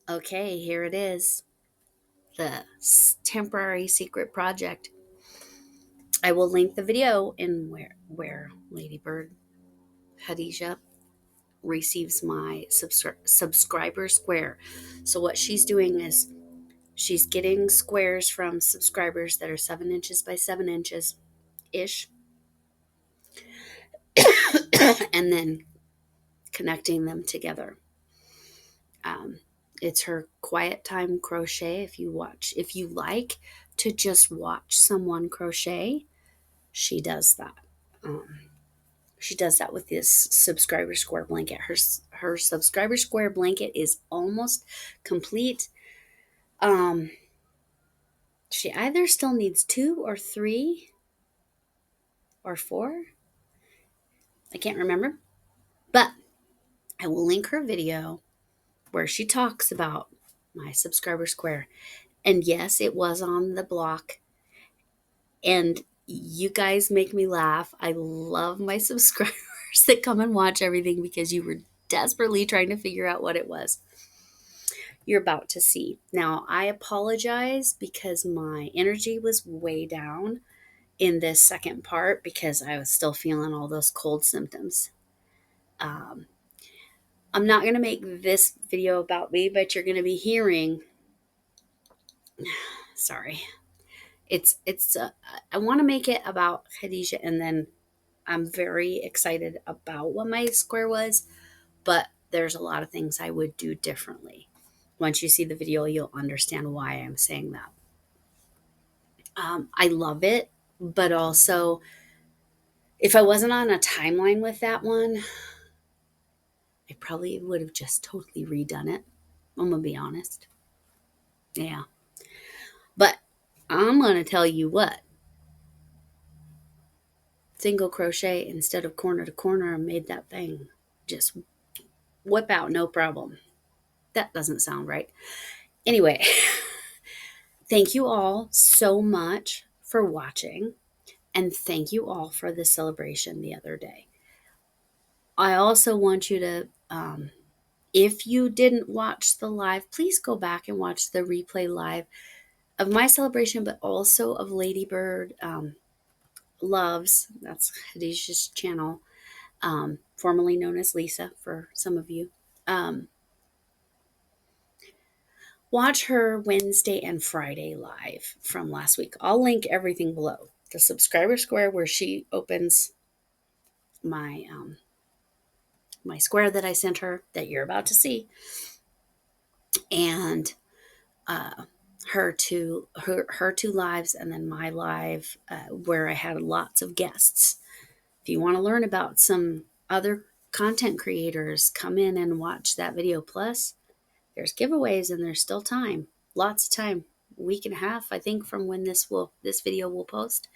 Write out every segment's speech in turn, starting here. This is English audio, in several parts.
Okay, here it is. The temporary secret project. I will link the video in where Ladybird Khadijah receives my subscriber square. So what she's doing is she's getting squares from subscribers that are 7 inches by 7 inches ish, and then connecting them together. Um, it's her quiet time crochet. If you like to just watch someone crochet, she does that. Um, she does that with this subscriber square blanket. Her subscriber square blanket is almost complete. Um, she either still needs 2 or 3 or 4. I can't remember, but I will link her video where she talks about my subscriber square. And yes, it was on the block. And you guys make me laugh. I love my subscribers that come and watch everything because you were desperately trying to figure out what it was. You're about to see. Now, I apologize because my energy was way down in this second part because I was still feeling all those cold symptoms. Um, I'm not going to make this video about me, but you're going to be hearing. Sorry. I want to make it about Khadijah, and then I'm very excited about what my square was, but there's a lot of things I would do differently. Once you see the video, you'll understand why I'm saying that. I love it, but also, if I wasn't on a timeline with that one, I probably would have just totally redone it. I'm going to be honest. Yeah. But I'm going to tell you what, single crochet instead of corner to corner made that thing just whip out no problem. That doesn't sound right. Anyway, thank you all so much for watching, and thank you all for the celebration the other day. I also want you to, if you didn't watch the live, please go back and watch the replay live of my celebration, but also of Ladybird Loves. That's Khadijah's channel, formerly known as Lisa for some of you. Watch her Wednesday and Friday live from last week. I'll link everything below. The subscriber square where she opens my square that I sent her that you're about to see, and uh, her two lives, and then my live where I had lots of guests. If you want to learn about some other content creators, come in and watch that video. Plus, there's giveaways and there's still time. Lots of time. A week and a half, I think, from when this video will post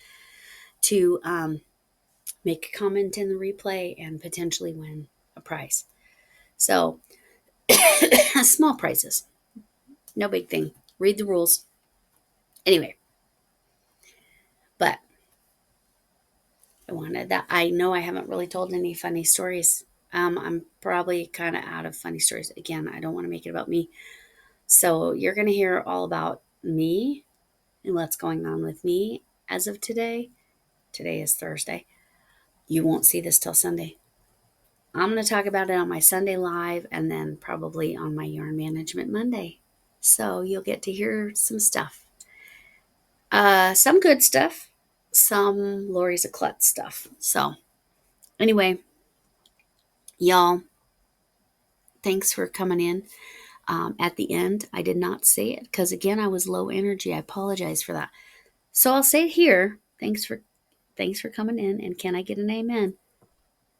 to make a comment in the replay and potentially win a prize. So, small prizes. No big thing. Read the rules. Anyway, but I know I haven't really told any funny stories. I'm probably kind of out of funny stories. Again, I don't want to make it about me. So you're going to hear all about me and what's going on with me as of today. Today is Thursday. You won't see this till Sunday. I'm going to talk about it on my Sunday live and then probably on my Yarn Management Monday. So you'll get to hear some stuff. Some good stuff, some Lori's a klutz stuff. So anyway, y'all, thanks for coming in. At the end, I did not say it because, again, I was low energy. I apologize for that. So I'll say it here. Thanks for coming in. And can I get an amen?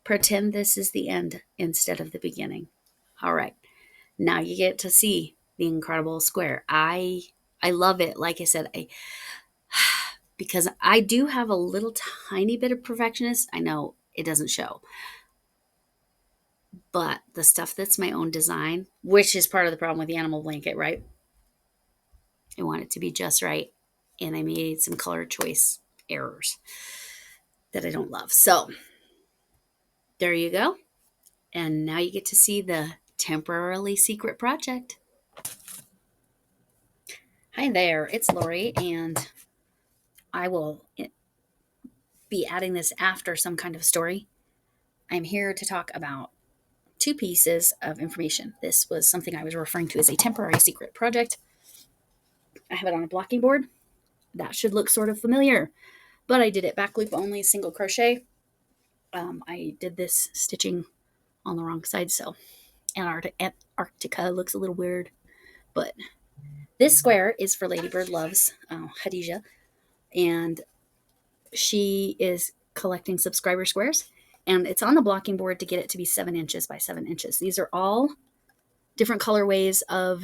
Pretend this is the end instead of the beginning. All right. Now you get to see the incredible square. I love it. Like I said, because I do have a little tiny bit of perfectionist. I know it doesn't show. But the stuff that's my own design, which is part of the problem with the animal blanket, right? I want it to be just right. And I made some color choice errors that I don't love. So there you go. And now you get to see the temporarily secret project. Hi there, it's Lori, and I will be adding this after some kind of story. I'm here to talk about two pieces of information. This was something I was referring to as a temporary secret project. I have it on a blocking board. That should look sort of familiar, but I did it back loop only, single crochet. I did this stitching on the wrong side, so Antarctica looks a little weird, but this square is for Ladybird Loves Khadijah, and she is collecting subscriber squares, and it's on the blocking board to get it to be 7 inches by 7 inches. These are all different colorways of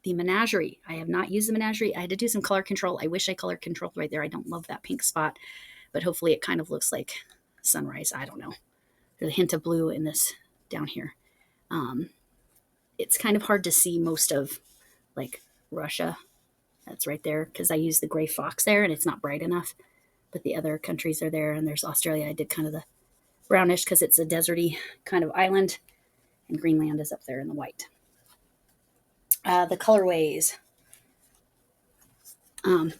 the Menagerie. I have not used the Menagerie. I had to do some color control. I wish I color controlled right there. I don't love that pink spot, but hopefully it kind of looks like sunrise. I don't know. There's a hint of blue in this down here. It's kind of hard to see most of like Russia. That's right there because I use the gray fox there and it's not bright enough. But the other countries are there, and there's Australia. I did kind of the brownish because it's a deserty kind of island, and Greenland is up there in the white. The colorways.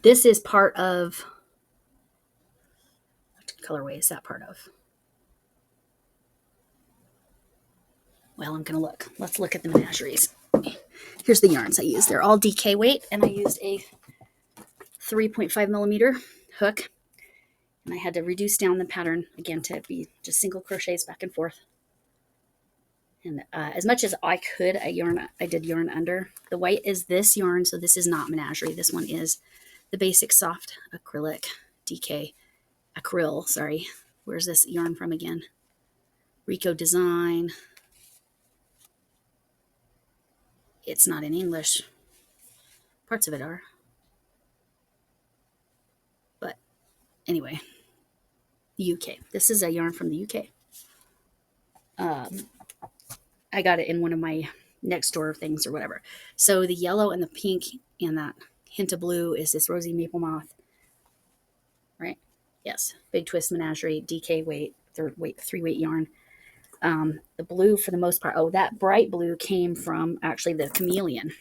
This is part of, what colorway is that part of? Well, I'm going to look. Let's look at the Menageries. Here's the yarns I used. They're all DK weight, and I used a 3.5 millimeter hook. And I had to reduce down the pattern, again, to be just single crochets back and forth. And as much as I could, I did yarn under. The white is this yarn, so this is not Menagerie. This one is the Basic Soft Acrylic DK. Acryl, sorry. Where's this yarn from again? Rico Design. It's not in English. Parts of it are. But anyway, UK. This is a yarn from the UK. I got it in one of my next door things or whatever. So the yellow and the pink and that hint of blue is this Rosy Maple Moth, right? Yes. Big Twist Menagerie, DK weight, 3-weight yarn. The blue for the most part. Oh, that bright blue came from actually the Chameleon.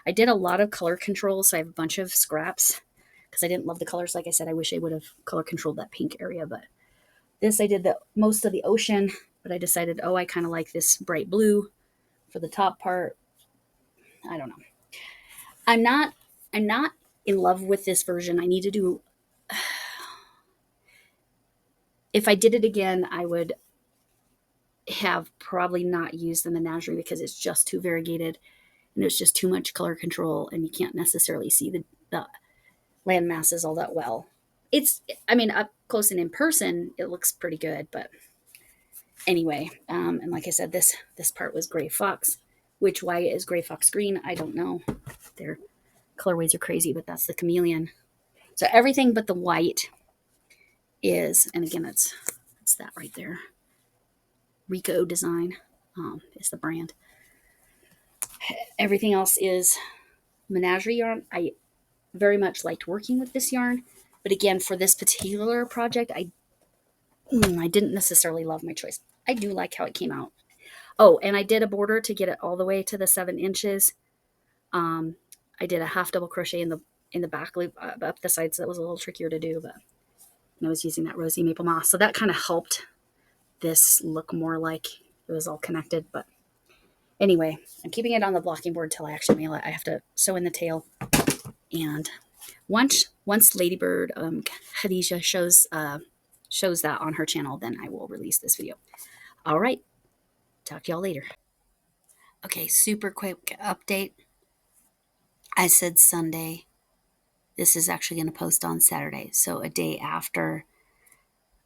I did a lot of color control, so I have a bunch of scraps because I didn't love the colors. Like I said, I wish I would have color controlled that pink area, but this I did the most of the ocean, but I decided, I kind of like this bright blue for the top part. I don't know. I'm not in love with this version. I need to do, if I did it again, I would have probably not used the Menagerie because it's just too variegated and there's just too much color control and you can't necessarily see the land masses all that well. Up close and in person, it looks pretty good, but anyway, and like I said, this part was gray fox. Which white is gray fox green? I don't know. Their colorways are crazy, but that's the Chameleon. So everything but the white is, and again, it's that right there. Rico Design is the brand. Everything else is Menagerie yarn. I very much liked working with this yarn, but again, for this particular project, I didn't necessarily love my choice. I do like how it came out. Oh, and I did a border to get it all the way to the 7 inches. I did a half double crochet in the back loop up the sides. So that was a little trickier to do, but I was using that Rosy Maple Moth, so that kind of helped this look more like it was all connected. But anyway, I'm keeping it on the blocking board till I actually mail it. I have to sew in the tail, and once Ladybird Khadijah shows that on her channel, then I will release this video. All right, talk to y'all later. Okay, super quick update. I said Sunday. This is actually going to post on Saturday, so a day after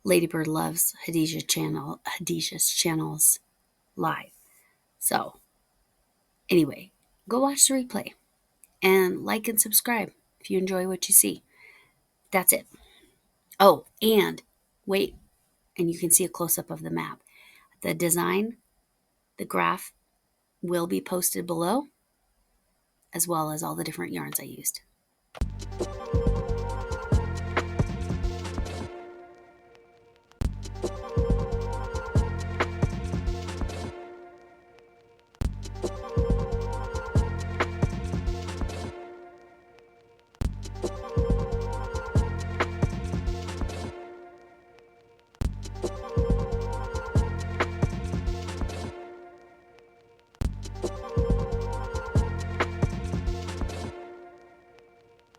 Ladybird Loves Khadijah's channel's live. So anyway, go watch the replay and like and subscribe if you enjoy what you see. That's it. Oh, and wait, and you can see a close-up of the map. The design, the graph will be posted below, as well as all the different yarns I used.